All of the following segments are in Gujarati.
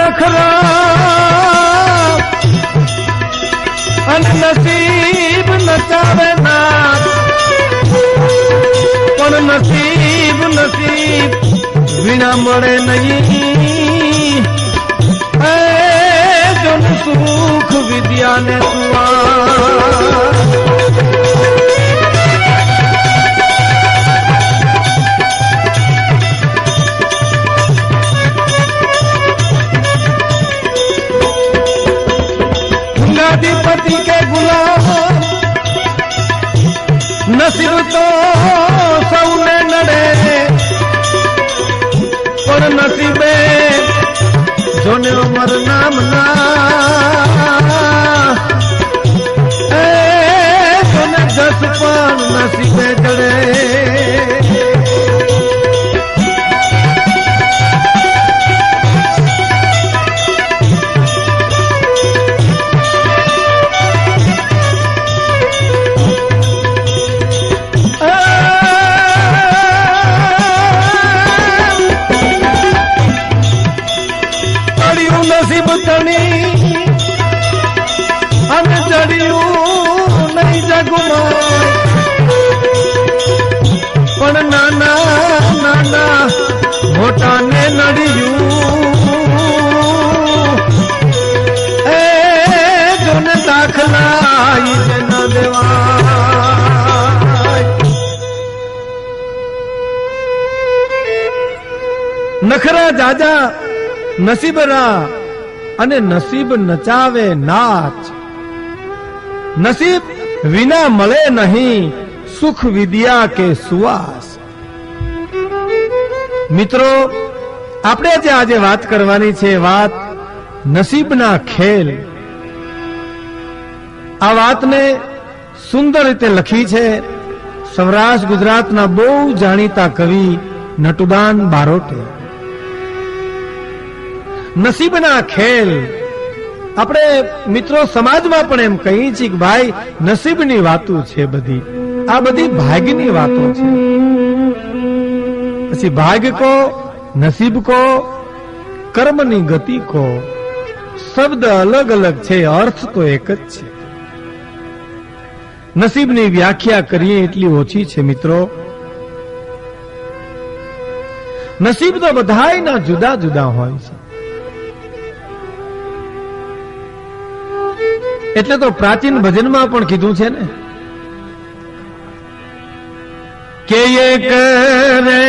નખરા અને નસીબ નચાવે ના પણ નસીબ નસીબ વિના મળે નહીં જન સુખ વિદ્યા ને गंगाधिपति के गुलाम नसीब तो सौने नड़े पर नसीबे जोने उमर नाम ना जोने 10 पण नसीबे जड़े नसीब तनी અને ચડ્યું નહીં જગમાં પણ નાના નાના મોટાને નડ્યું એ જોને દાખલા ન દેવાય નખરા જાજા નસીબરા અને નસીબ નચાવે નાચ નસીબ વિના મળે નહીં સુખ વિદ્યા કે સુવાસ મિત્રો આપણે જે આજે વાત કરવાની છે વાત નસીબના ખેલ આ વાતને સુંદર રીતે લખી છે સૌરાષ્ટ્ર ગુજરાતના બહુ જાણીતા કવિ નટુદાન બારોટે નસીબના ખેલ આપણે મિત્રો સમાજમાં પણ એમ કહીએ છીએ કે ભાઈ નસીબની વાતો છે બધી આ બધી ભાગ્યની વાતો છે પછી ભાગ્ય કો નસીબ કો કર્મની ગતિ કો શબ્દ અલગ અલગ છે અર્થ તો એક જ છે નસીબની વ્યાખ્યા કરીએ એટલી ઓછી છે મિત્રો નસીબ તો બધાયના જુદા જુદા હોય છે એટલે તો પ્રાચીન ભજનમાં પણ કીધું છે ને કે ये करे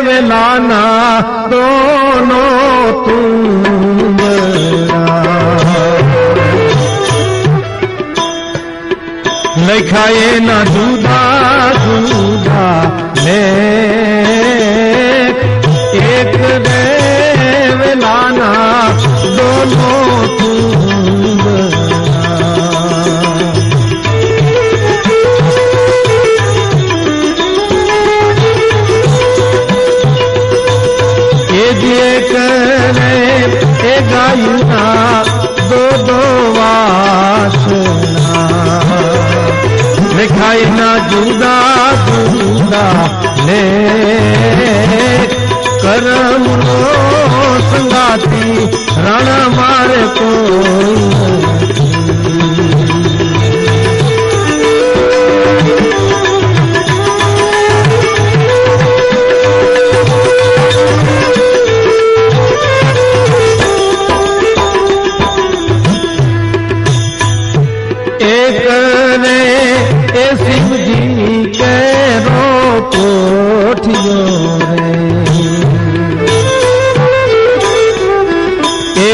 वेलाना दोनो तुम લખાયે ના જુદા જુદા લે એક રે વેલાના દોનો तुम गायना दो दो वासना लिखाई ना जुदा जुदा ले करम नो संगाती राणा मारे कोई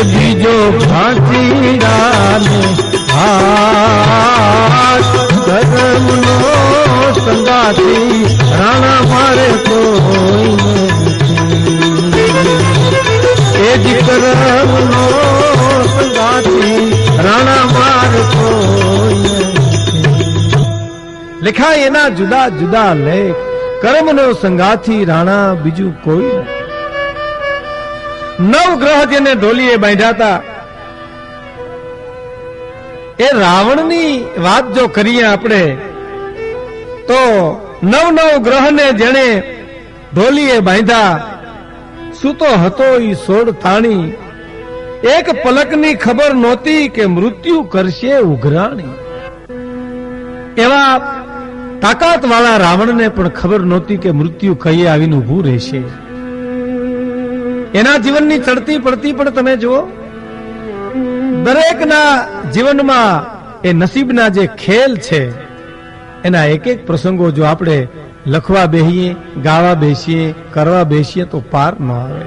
बीजो फांसी डाले हाथ धर्म नो संगाती राणा मारे कोई कर्म नो संगाती राणा मारे कोई लिखाय एना जुदा जुदा लेख कर्म नो संगाती राणा बीजू कोई नव ग्रह जेने ढोलीए बांध्या था ए रावणनी વાત જો કરીએ આપણે તો નવ નવ ગ્રહને જેણે ઢોલીએ બાંધ્યા સૂતો હતો ઈ સોળ થાણી એક પલકની ખબર નહોતી કે મૃત્યુ કરશે ઉઘરાણી. એવા તાકાત વાળા રાવણને પણ ખબર નહોતી કે મૃત્યુ કઈ આવીને ઉભું રહેશે. એના જીવનની ચડતી પડતી પણ તમે જુઓ. દરેકના જીવનમાં એ નસીબના જે ખેલ છે એના એક એક પ્રસંગો જો આપણે લખવા બેસીએ, ગાવા બેસીએ, કરવા બેસીએ તો પાર ન આવે.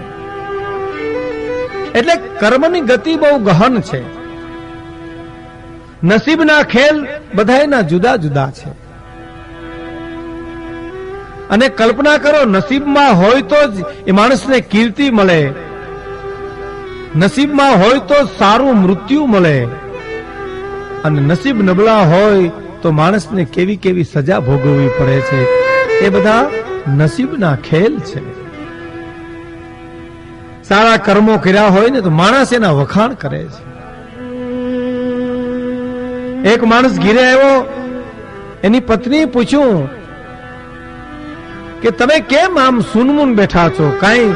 એટલે કર્મની ગતિ બહુ ગહન છે. નસીબના ખેલ બધાયના જુદા જુદા છે. અને કલ્પના કરો, નસીબમાં હોય તો જ એ માણસને કીર્તિ મળે, નસીબમાં હોય તો સારું મૃત્યુ મળે, અને નસીબ નબળા હોય તો માણસને કેવી કેવી સજા ભોગવવી પડે છે. એ બધા નસીબના ખેલ છે. સારા કર્મો કર્યા હોય ને તો માણસ એના વખાણ કરે છે. એક માણસ ઘીરે આવ્યો, એની પત્નીએ પૂછ્યું કે તમે કેમ આમ સુનમુન બેઠા છો? કાંઈ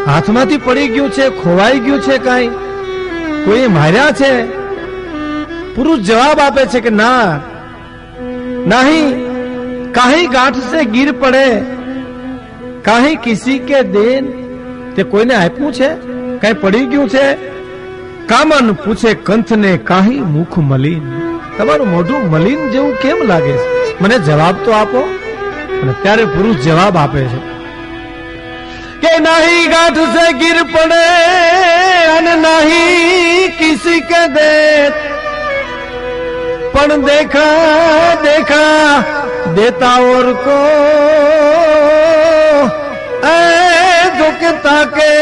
હાથમાંથી પડી ગયું છે, ખોવાઈ ગયું છે, કાંઈ કોઈ માર્યા છે? પુરુષ જવાબ આપે છે કે ના, નહીં, કાહી ગાંઠ સે ગીર પડે, કાહી કિસી કે દેન. તે કોઈને આપ્યું છે? કઈ પડી ગયું છે? કામન પૂછે કંથને કાહી મુખ મલિન. તમારું મોઢું મલિન જેવું કેમ લાગે છે? મને જવાબ તો આપો. અને ત્યારે પુરુષ જવાબ આપે છે કે નહીં ગાંઠ સે ગીર પડે અને નહીં કિસી કે દેત, પણ દેખા દેખા દેતા ઓર કો दुखता के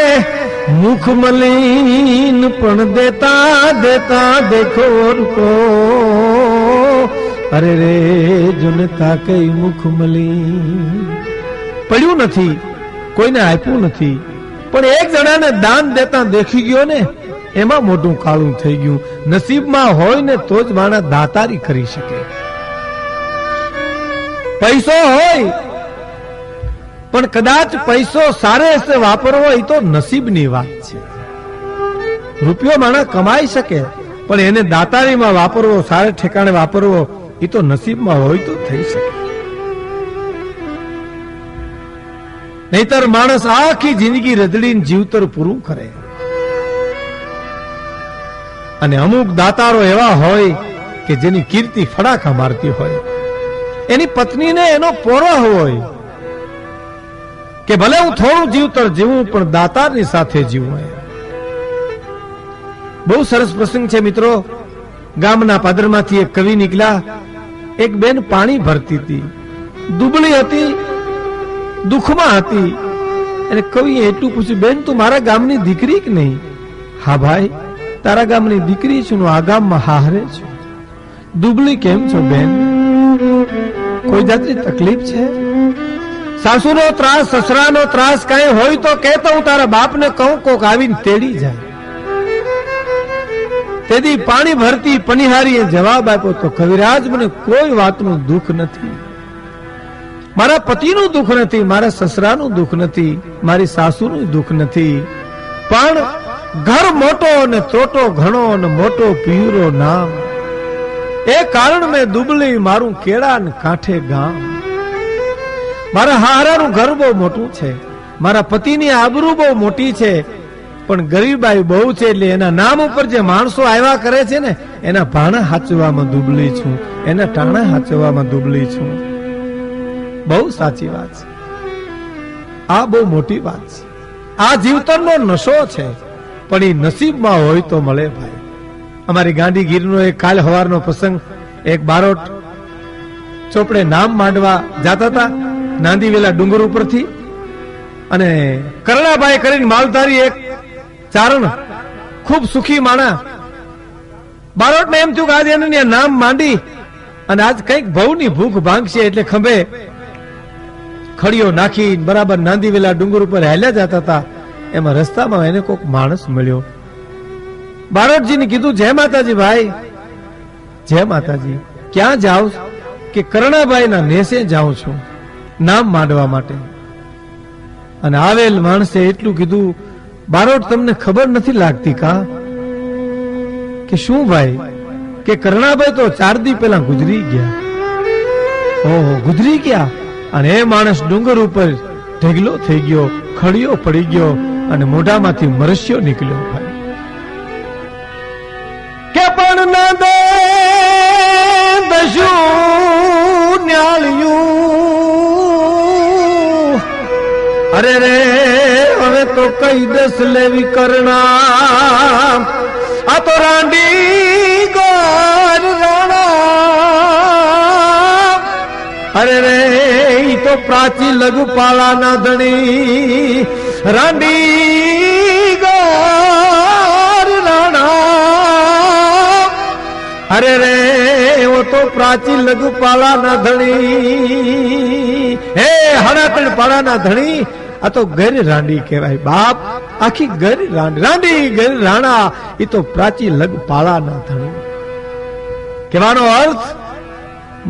मुख मलिन, पण देता देता देखो को अरे रे जुनता के मुख मलिन. પડ્યું નથી, કોઈને આપ્યું નથી, પણ એક જણાને દાન દેતા દેખી ગયો ને, એમાં મોટું કાળું થઈ ગયું. નસીબમાં હોય ને તો જ માણસ દાતારી કરી શકે. પૈસો હોય પણ કદાચ પૈસો સારે રીતે વાપરવો એ તો નસીબની વાત છે. રૂપિયો માણસ કમાઈ શકે પણ એને દાતારીમાં વાપરવો, સારે ઠેકાણે વાપરવો એ તો નસીબમાં હોય તો થઈ શકે. નહીતર માણસ આખી જિંદગી રદડીને જીવતર પૂરું કરે. અને અમુક દાતારો એવા હોય કે જેની કીર્તિ ફડાકા મારતી હોય, એની પત્નીને એનો પોરો હોય કે ભલે હું થોડું જીવતર જીવું પણ દાતારની સાથે જીવું. બહુ સરસ પ્રસંગ છે મિત્રો. ગામના પાદરમાંથી એક કવિ નીકળ્યા. એક બેન પાણી ભરતી હતી, દુબળી હતી, દુઃખમાં હતી. અને કવિએ એટલું પૂછ્યું, બેન તું મારા ગામની દીકરી કે નહીં? હા ભાઈ, તારા ગામની દીકરી છું, આ ગામમાં હારે છું. દુબળી કેમ છો બેન? કોઈ જાતની તકલીફ છે? સાસુનો ત્રાસ, સસરાનો ત્રાસ કઈ હોય તો કહેતો હું તારા બાપને કહું, કોક આવીને તેડી જાય. તેથી પાણી ભરતી પનિહારીએ જવાબ આપ્યો તો કવિરાજ મને કોઈ વાતનું દુઃખ નથી, મારા પતિનું દુઃખ નથી, મારા સસરાનું દુઃખ નથી, મારી સાસુનું દુઃખ નથી, પણ ઘર મોટો અને તોટો ઘણો અને મોટો પિયુરો નામ, એ કારણ મેં દુબળી મારું કેળા ને કાંઠે ગામ. મારા હારાનું ઘર બહુ મોટું છે, મારા પતિની આબરૂ બહુ મોટી છે, પણ ગરીબાઈ બહુ છે. એટલે એના નામ ઉપર જે માણસો આવ્યા કરે છે ને, એના ભાણા હાચવામાં દુબળી છું, એના ટાણા હાચવામાં દુબળી છું. બહુ સાચી વાત છે. આ બહુ મોટી વાત છે. આ જીવતરનો નશો છે, પણ એ નસીબમાં હોય તો મળે ભાઈ. અમારી ગાંધીગીરનો એક કાલ સવારનો પ્રસંગ, એક બારોટ ચોપડે નામ માંડવા જાતા હતા નાંદીવેલા ડુંગર ઉપરથી, અને કરણાભાઈ કરીને માલધારી એક ચારણ, ખૂબ સુખી માણા. બારોટને એમ થયું કે આજે એને નામ માંડી અને આજ કઈક ભવની ભૂખ ભાંગશે, એટલે ખંભે ખડીઓ નાખી બરાબર નાંદીવેલા ડુંગર ઉપર હાલ્યા જતા હતા. એમાં રસ્તામાં એને કોઈક માણસ મળ્યો. બારોટજીને કીધું, જય માતાજી ભાઈ. જય માતાજી. ક્યાં જાવ? કે કરણાભાઈના નેસે જાઉં છું નામ માંડવા માટે. અને આવેલ માણસે એટલું કીધું, બારોટ તમને ખબર નથી લાગતી કા કે શું ભાઈ, કે કરણાભાઈ તો 4 દી પહેલા ગુજરી ગયા. ઓહો, ગુજરી ગયા. અને એ માણસ ડુંગર ઉપર ઢગલો થઈ ગયો, ખડિયો પડી ગયો અને મોઢામાંથી મરસ્યો નીકળ્યો. ભાઈ કે પણ ના દે દશું ન્યાળ્યું. અરે રે હવે તો કઈ દસ લેવી કરણા, આ તો રાંડી ગોર રાણા. અરે રે ઈ તો પ્રાચી લઘુપાળા ના ધણી રાંડી ગોર રાણા. અરે રે ઓ તો પ્રાચી લઘુપાળા ના ધણી, હે હણાતણ પાળા ના ધણી. આ તો ગર રાંડી કહેવાય બાપ, આખી ગર રાંડી ગર રાણા. એ તો પ્રાચી લઘુપાળા ના ધણી. કહેવાનો અર્થ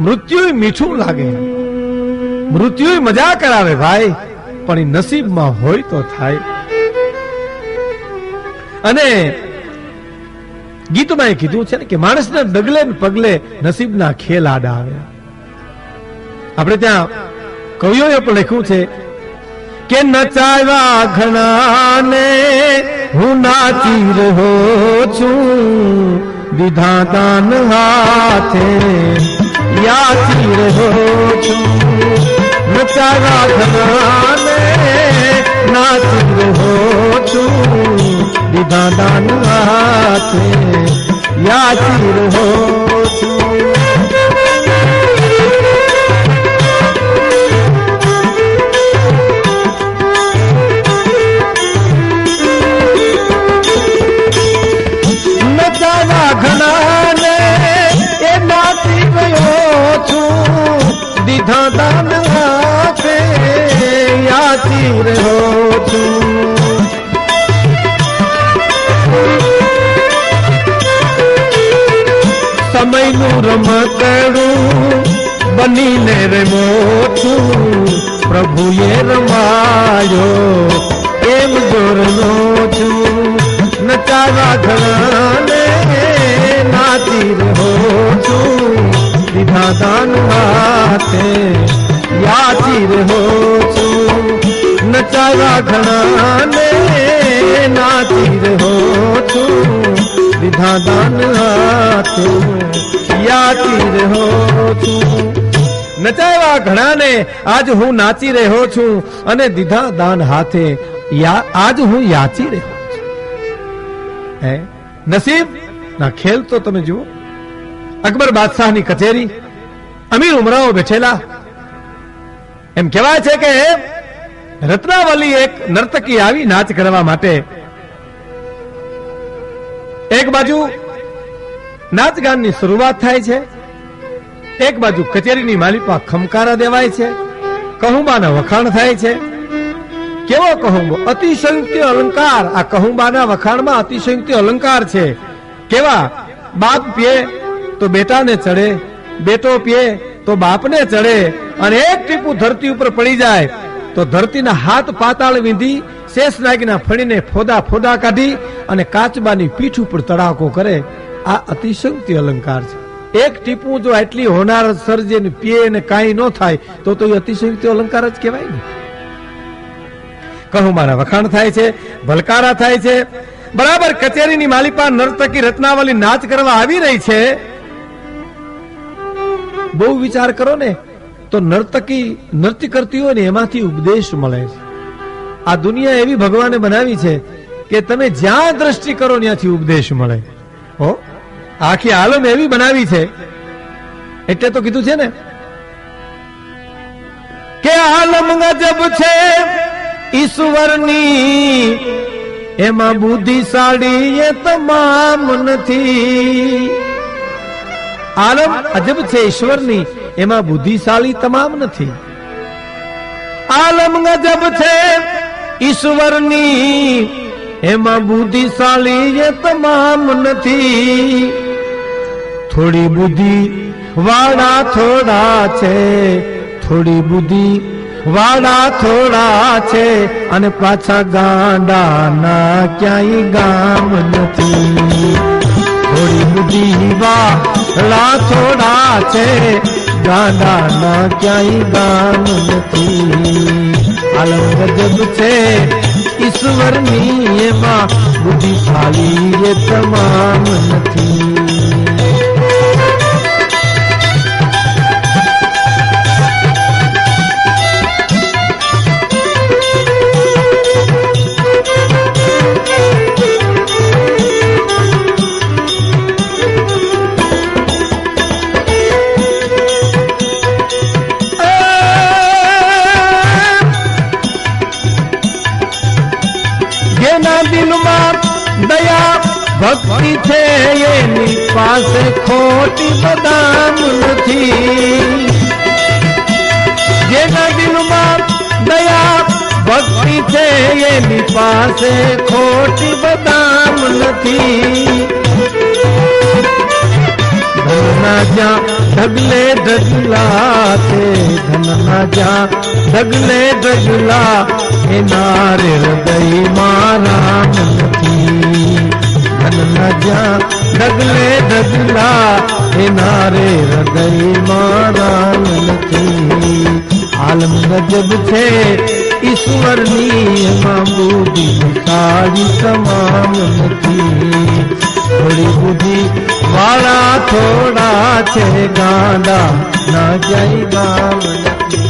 મૃત્યુ મીઠું લાગે, મૃત્યુ મજા કરાવે ભાઈ, પણ એ નસીબમાં હોય તો થાય. અને ગીતમાં એ કીધું છે ને કે માણસને ડગલે ને પગલે નસીબના ખેલ આડા આવે. આપણે ત્યાં કવિઓએ પણ લખ્યું છે કે નચાવ્યા ઘણાને હું નાચી રહ્યો છું, દીધા દાન હાથે યાચી રહ્યો છું. નચાવ્યા ઘણાને નાચી રહ્યો છું, દીધા દાન હાથે યાચી રહ્યો છું. ઘણાને એ નાચી ગયો છું, દીધા દાન હાથે યાચી રહ્યો છું. સમયનું રમકડું બનીને રમો છું, પ્રભુએ રમાયો એમ જોરનો છું. નચાવા ઘણાને નાચી રહ્યો છું, દીધા દાન હાથે યાચી રહ્યો છું. નચાવા ઘણાને નાચી રહ્યો છું, દીધા દાન હાથે યાચી રહ્યો છું. નચાવા ઘણાને આજ હું નાચી રહ્યો છું અને દીધા દાન હાથે આજ હું યાચી રહ્યો. નસીબ ના ખેલ તો તમે જુઓ. અકબર બાદશાહની કચેરી, અમીર ઉમરાઓ બેઠેલા. એમ કહેવાય છે કે રત્નાવલી એક નર્તકી આવી નાચ કરવા માટે. એક બાજુ નાચગાનની શરૂઆત થાય છે, એક બાજુ કચેરીની માલિપા ખમકારા દેવાય છે, કહુંબાના વખાણ થાય છે. કેવો કહુંબો, અતિશયોક્તિ અલંકાર. આ કહુંબાના વખાણમાં અતિશયોક્તિ અલંકાર છે. કેવા, બાપ પીએ તો બેટાને ચડે, બેટો પીએ તો બાપને ચડે, અને એક ટીપું ધરતી ઉપર પડી જાય તો ધરતીના હાથ પાતાળ વીંધી શેષનાગના ફણીને ફોદા ફોદા કાઢી અને કાચબાની પીઠ ઉપર તડાકો કરે. આ અતિશયોક્તિ અલંકાર છે. એક ટીપું જો આટલી હોનાર સર્જે ને પીએ ને કાંઈ ન થાય તો એ અતિશયોક્તિ અલંકાર જ કહેવાય ને. કહુંબાના વખાણ થાય છે, ભલકારા થાય છે. બરાબર કચેરીની માલિપા નર્તકી રત્નાવલી નાચ કરવા આવી રહી છે. બહુ વિચાર કરો ને તો નર્તકી નૃત્ય કરતી હોય ને એમાંથી ઉપદેશ મળે છે. આ દુનિયા એવી ભગવાને બનાવી છે કે તમે જ્યાં દ્રષ્ટિ કરો ત્યાંથી ઉપદેશ મળે. હો, આખી આલમ એવી બનાવી છે એટલે તો કીધું છે ને કે આલમ ગજબ છે ઈશ્વરની, એમાં બુદ્ધિશાળી એ તમામ નથી. આલમ અજબ છે ઈશ્વરની, એમાં બુદ્ધિશાળી તમામ નથી. આલમ ગજબ છે ઈશ્વરની, એમાં બુદ્ધિશાળી એ તમામ નથી. થોડી બુદ્ધિ વાળા થોડા છે, થોડી બુદ્ધિ વાળા થોડા છે, અને પાછા ગાંડાના ક્યાંય ગામ નથી. થોડી બુદ્ધિ વાળા થોડા છે, ગાંડા ના ક્યાંય ગામ નથી. આલમ ગજબ છે ઈશ્વરની, એમાં બુદ્ધિશાળી એ તમામ નથી. દિલમાં દયા ભક્તિ છે, એની પાસે ખોટી બદામ નથી. જેના દિલમાં દયા ભક્તિ છે, એની પાસે ખોટી બદામ નથી. ધનના જ્યાં ઢગલે ઢગલા છે, ધનના જ્યાં ઢગલે ઢગલા, એના રે હૃદયમાં રામ નથી. ધનના જ્યાં ઢગલે ઢગલા, એના રે હૃદયમાં રામ નથી. આલમ ગજબ છે ઈશ્વરની, એમાં બુદ્ધિ સારી તમામ નથી. થોડી બુદ્ધિ વાળા થોડા છે, ગાંડા ના જાય ગામ નથી.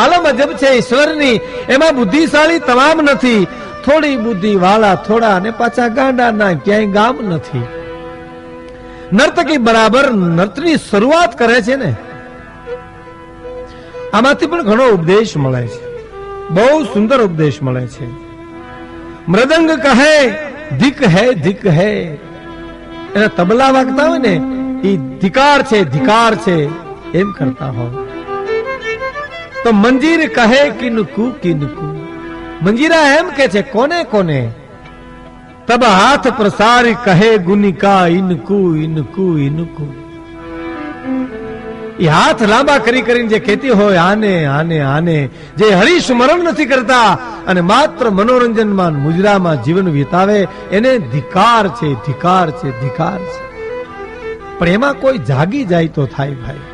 આલમ અજબ છે ઈશ્વરની, એમાં બુદ્ધિશાળી તમામ નથી. થોડી બુદ્ધિ વાળા થોડા, અને પાછા ગાંડા ના ક્યાંય ગામ નથી. નર્તકી બરાબર નૃત્યની શરૂઆત કરે છે ને, આમાંથી પણ ઘણો ઉપદેશ મળે છે. બહુ સુંદર ઉપદેશ મળે છે. મૃદંગ કહે ધીક હે ધીક હે, એના તબલા વાગતા હોય ને, એ ધિકાર છે ધિકાર છે એમ કરતા હોય. તો મંજીર કહે કિનકુ કિનકુ, મંજીરા એમ કે છે કોને કોને. તબ હાથ પ્રસારી કહે ગુનિકા ઇનકુ ઇનકુ ઇનકુ. એ હાથ લાંબા કરી કરીને જે કહેતી હોય આને આને આને, જે હરિસ્મરણ નથી કરતા અને માત્ર મનોરંજનમાં મુજરામાં જીવન વિતાવે, એને ધિકાર છે ધિકાર છે ધિકાર છે. પણ એમાં કોઈ જાગી જાય તો થાય ભાઈ.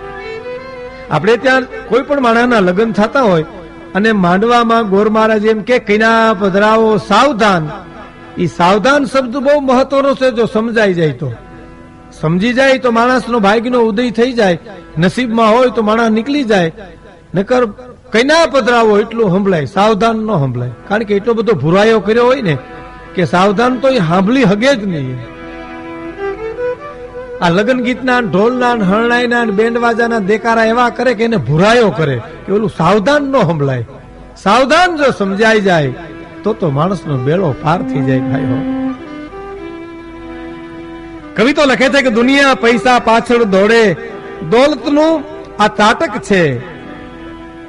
આપણે ત્યાં કોઈ પણ માણસના લગ્ન થતા હોય અને માંડવામાં ગોર મહારાજ એમ કે કૈના પધરાવો સાવધાન. એ સાવધાન શબ્દ બહુ મહત્વનો છે. જો સમજાઈ જાય તો, સમજી જાય તો માણસનો ભાગ્યનો ઉદય થઈ જાય. નસીબમાં હોય તો માણસ નીકળી જાય. નકર કૈના પધરાવો એટલું સંભળાય, સાવધાન ન સંભળાય. કારણ કે એટલો બધો ભુરાયો કર્યો હોય ને કે સાવધાન તો એ સાંભળી હગે જ નહીં. આ લગ્ન ગીતના ઢોલના હરણાઈના બેન્ડ વાજાના દેકારા એવા કરે કે એને ભુરાયો કરે કે ઓલું સાવધાન ન સંભળાય. સાવધાન જો સમજાઈ જાય તો માણસનો બેડો પાર થઈ જાય ભાઈ. કવિ તો લખે છે કે દુનિયા પૈસા પાછળ દોડે, દોલતનું આ તાટક છે,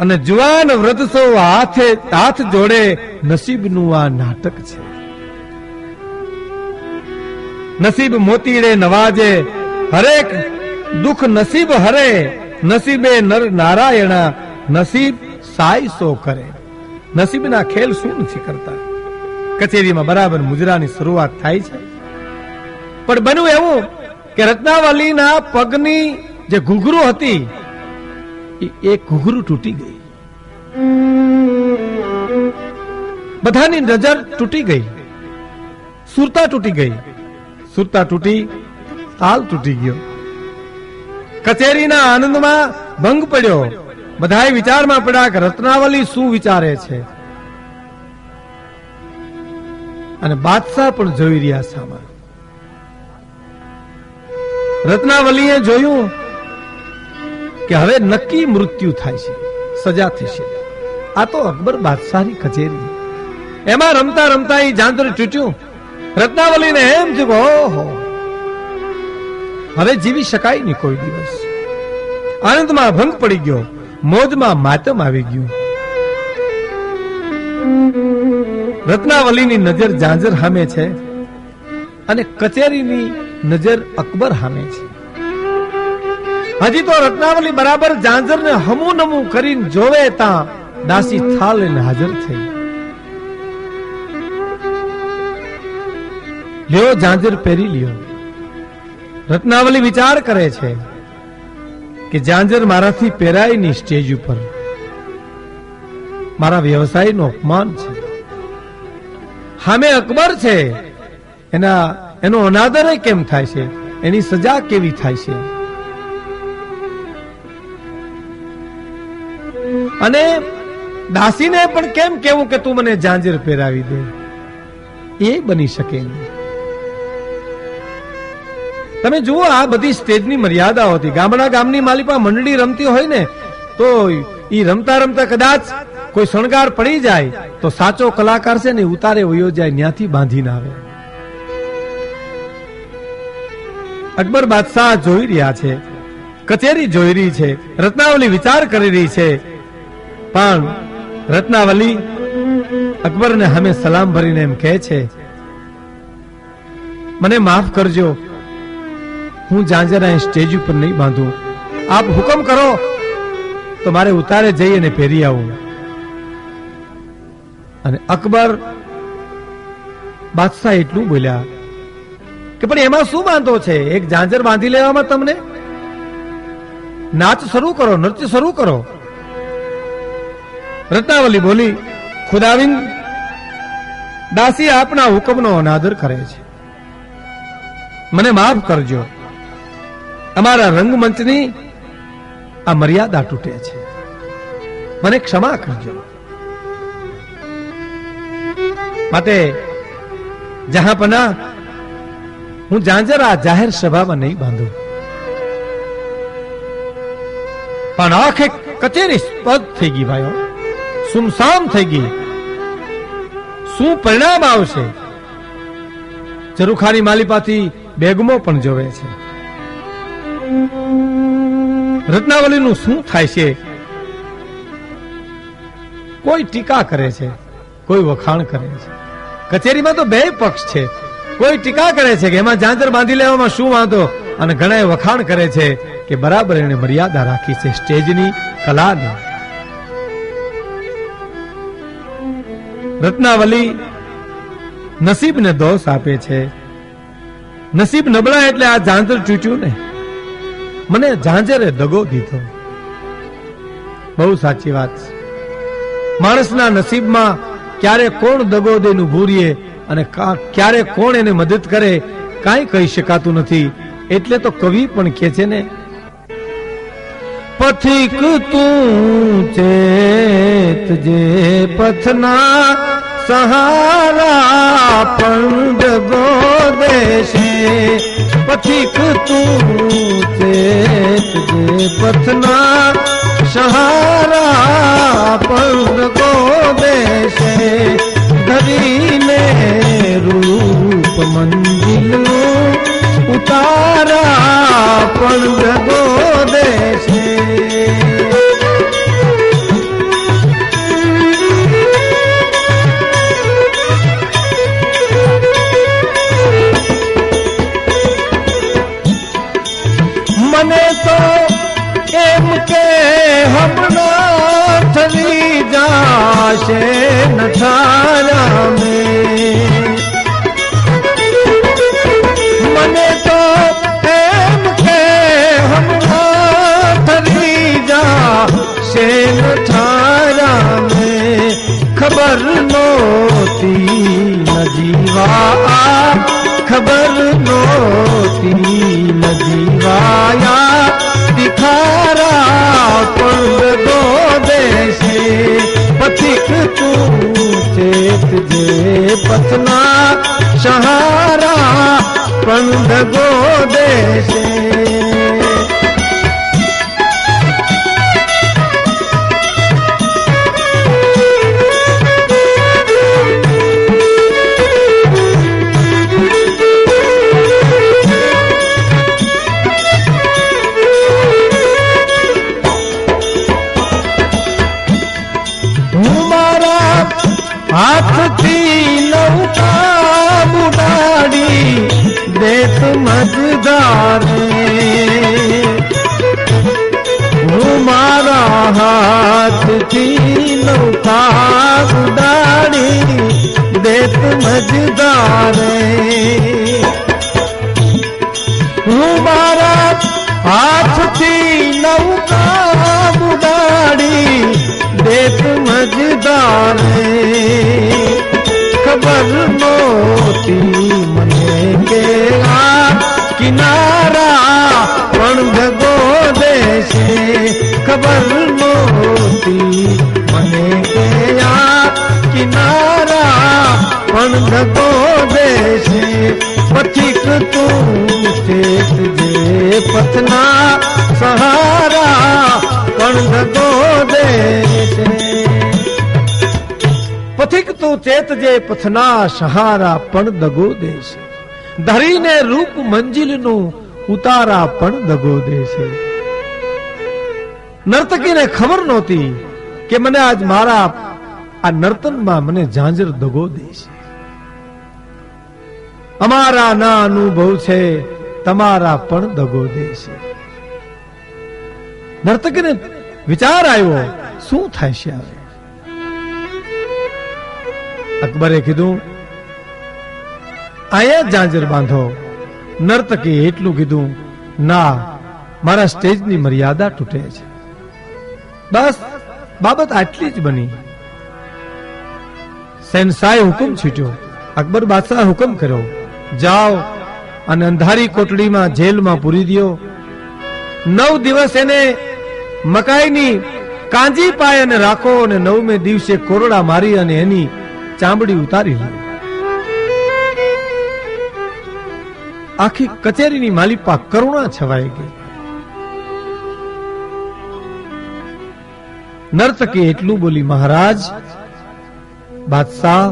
અને જુવાન વૃદ્ધ સૌ હાથ જોડે, નસીબનું આ નાટક છે. નસીબ મોતીડે નવાજે, હરેક દુઃખ નસીબ હરે, નસીબે નર નારાયણા, નસીબ સાય સો કરે. નસીબના ખેલ શું નથી કરતા. કચેરીમાં બરાબર મુજરાની શરૂઆત થાય છે. પણ બન્યું એવું કે રત્નાવલીના પગની જે ઘૂઘરું હતી એ ઘૂઘરું તૂટી ગઈ. બધાની નજર તૂટી ગઈ, સુરતા તૂટી ગઈ. સુરતા તૂટી, તાલ તૂટી ગયો. કચેરીના આનંદમાં ભંગ પડ્યો. બધાએ વિચારમાં પડ્યા કે રત્નાવલી શું વિચારે છે. અને બાદશાહ પણ જોઈ રહ્યા સામા. રત્નાવલીએ જોયું કે હવે નક્કી મૃત્યુ થાય છે, સજા થશે. આ તો અકબર બાદશાહની કચેરી. એમાં રમતા રમતા એ જાંતરું તૂટ્યું. રત્નાવલીને એમ થયું ઓહો હવે જીવી શકાય નહીં કોઈ દિવસ. આનંદમાં ભંગ પડી ગયો, મોજમાં માતમ આવી ગયું. રત્નાવલીની નજર ઝાંઝર સામે છે અને કચેરીની નજર અકબર સામે છે. હજી તો રત્નાવલી બરાબર ઝાંઝર ને હમું નમું કરીને જોવે ત્યાં દાસી થાળ લઈને હાજર થઈ. લ્યો ઝાંઝર પહેરી લ્યો. રત્નાવલી વિચાર કરે છે કે ઝાંઝર મારાથી પહેરાય નહીં સ્ટેજ ઉપર, મારા વ્યવસાયનું અપમાન છે. સામે અકબર છે, એનો અનાદર કેમ થાય છે, એની સજા કેવી થાય છે. અને દાસીને પણ કેમ કેવું કે તું મને ઝાંઝર પહેરાવી દે, એ બની શકે નહીં. તમે જુઓ, આ બધી સ્ટેજની મર્યાદાઓ હતી. ગામની માલિપા મંડળી રમતી હોય ને તો ઈ રમતા રમતા કદાચ કોઈ શણગાર પડી જાય તો સાચો કલાકાર છે ને ઉતારે વયો જાય, ત્યાંથી બાંધીને આવે. અકબર બાદશાહ જોઈ રહ્યા છે, કચેરી જોઈ રહી છે, રત્નાવલી વિચાર કરી રહી છે. પણ રત્નાવલી અકબરને હમે સલામ ભરીને એમ કહે છે, મને માફ કરજો, હું ઝાંઝર અહીં સ્ટેજ ઉપર નહીં બાંધું. આપ હુકમ કરો તો મારે ઉતારે જઈને પહેરી આવું. અને અકબર બાદશાહ એટલું બોલ્યા કે પણ એમાં શું વાંધો છે, એક ઝાંઝર બાંધી લેવામાં તમને? નાચ શરૂ કરો, નૃત્ય શરૂ કરો. રત્નાવલી બોલી, ખુદાવિંદ, દાસી આપના હુકમનો અનાદર કરે છે, મને માફ કરજો. અમારા રંગમંચની આ મર્યાદા તૂટે છે, મને ક્ષમા કરજો. માટે જહાંપના, હું ઝાંઝર આ જાહેર સભામાં નહીં બાંધું. પણ આખે કચેરી સ્પષ્ટ થઈ ગઈ ભાઈઓ, સુમસામ થઈ ગઈ. શું પરિણામ આવશે? ઝરૂખાની માલિપાથી બેગમો પણ જોવે છે. રત્નાવલીનું શું થાય છે? કોઈ ટીકા કરે છે, કોઈ વખાણ કરે છે. કચેરીમાં તો બે પક્ષ છે. કોઈ ટીકા કરે છે કે એમાં ઝાંઝર બાંધી લેવામાં શું વાંધો, અને ઘણા વખાણ કરે છે કે બરાબર એને મર્યાદા રાખી છે સ્ટેજની કલાની. રત્નાવલી નસીબને દોષ આપે છે. નસીબ નબળા એટલે આ ઝાંઝર તૂટ્યું ને, મને ઝાંઝરે દગો દીધો. બહુ સાચી વાત છે. માણસના નસીબમાં ક્યારે કોણ દગો દઈને ઉભું રહે અને ક્યારે કોણ એને મદદ કરે કાંઈ કહી શકાતું નથી. એટલે તો કવિ પણ કહે છે ને, પથિક તું ચેત જે પથના સહારા પણ દગો દેશે. પથિક તું ચેત જે પથના સહારા પણ દગો દેશે. ધરીને રૂપ મંજિલનું ઉતારા પણ દગો દેશે. મને તો એમ કે હમણાં ઠરી જાશે નઠારા મેં. મને તો એમ કે હમણાં ઠરી જાશે નઠારા મેં. ખબર નહોતી ન જીવા, ખબર નહોતી ન જીવાયા. તિખારા પણ દગો દેશે. પથિક તું ચેત જે પથના સહારા પણ દગો દેશે. હાથથી નૌકા બુડાડી દેત મજદારે. હું મારા હાથથી નૌકા બુડાડી દેત મજદારે. હું હાથથી નૌકા ઉડાડી દેત મજદારે ખબર નહોતી મને કે આ કિનારા પણ દગો દેશે ખબર નહોતી મને કે આ કિનારા પણ દગો દેશે પથિક તું ચેત જે પથના સહારા પણ દગો દેશે પથિક તું ચેત જે પથના સહારા પણ દગો દેશે ધરીને રૂપ મંજિલનું ઉતારા પણ દગો દેશે નર્તકીને ખબર નહોતી કે મને આજ મારા આ નર્તનમાં મને ઝાંઝર દગો દેશે અમારા ના અનુભવ છે તમારા પણ દગો દેશે નર્તકીને વિચાર આવ્યો શું થાય છે હવે અકબરે કીધું આયા ઝાંઝર બાંધો નર્તકી એટલું કીધું ના મારા સ્ટેજની મર્યાદા તૂટે છે બસ બાબત આટલી જ બની શહેનશાહે હુકમ છૂટ્યો અકબર બાદશાહ હુકમ કર્યો જાઓ અને અંધારી કોટડીમાં જેલમાં પૂરી દો 9 દિવસ એને મકાઈની કાંજી પાય અને રાખો અને 9મે દિવસે કોરડા મારી અને એની ચામડી ઉતારી લો આખી કચેરીની માલિપા કરુણા છવાઈ ગઈ નર્તકી એટલું બોલી મહારાજ બાદશાહ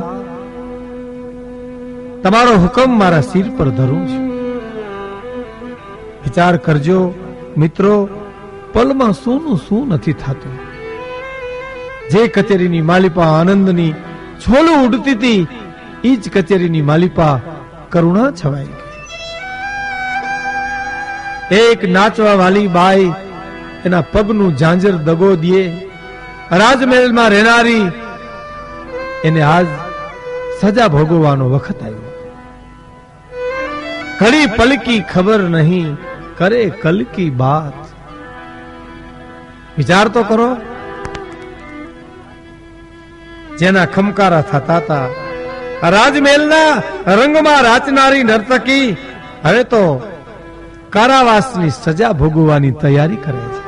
તમારો હુકમ મારા સિર પર ધરું છું વિચાર કરજો મિત્રો પલમાં શું નથી થતું જે કચેરીની માલિપા આનંદની છોલું ઉડતી હતી ઈ જ કચેરીની માલિપા કરુણા છવાઈ ગઈ એક નાચવા વાલી બાઈ એના પગનું ઝાંઝર દગો દે રાજમહેલમાં રહેનારી એને આજ સજા ભોગવવાનો વખત આવ્યો ઘડી પલકી ખબર નહીં કરે કલ કી બાત વિચાર તો કરો જેના ખમકારા થતા હતા રાજમહેલના રંગમાં રાચનારી નર્તકી હવે તો કારાવાસની સજા ભોગવવાની તૈયારી કરે છે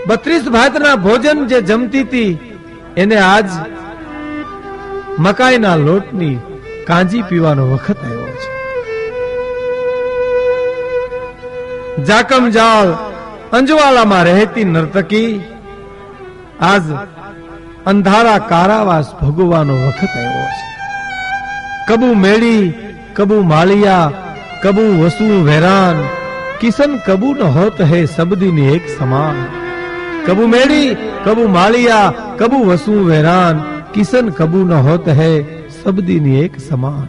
32 ભાતના ભોજન જે જમતી હતી એને આજ મકાઈના લોટની કાંજી પીવાનો વખત આવ્યો છે જાકમ જાળ અંજવાલામાં રહેતી નર્તકી આજ અંધારા કારાવાસ ભોગવવાનો વખત આવ્યો છે કબુ મેળી કબુ માળિયા કબુ વસુ વેરાન કિશન કબુ ન હોત હે સબદીની એક સમાન કબુ મેળી કબુ માળિયા કબુ વસુ વેરાન કિશન કબુ ન હોત હે સબદીની એક સમાન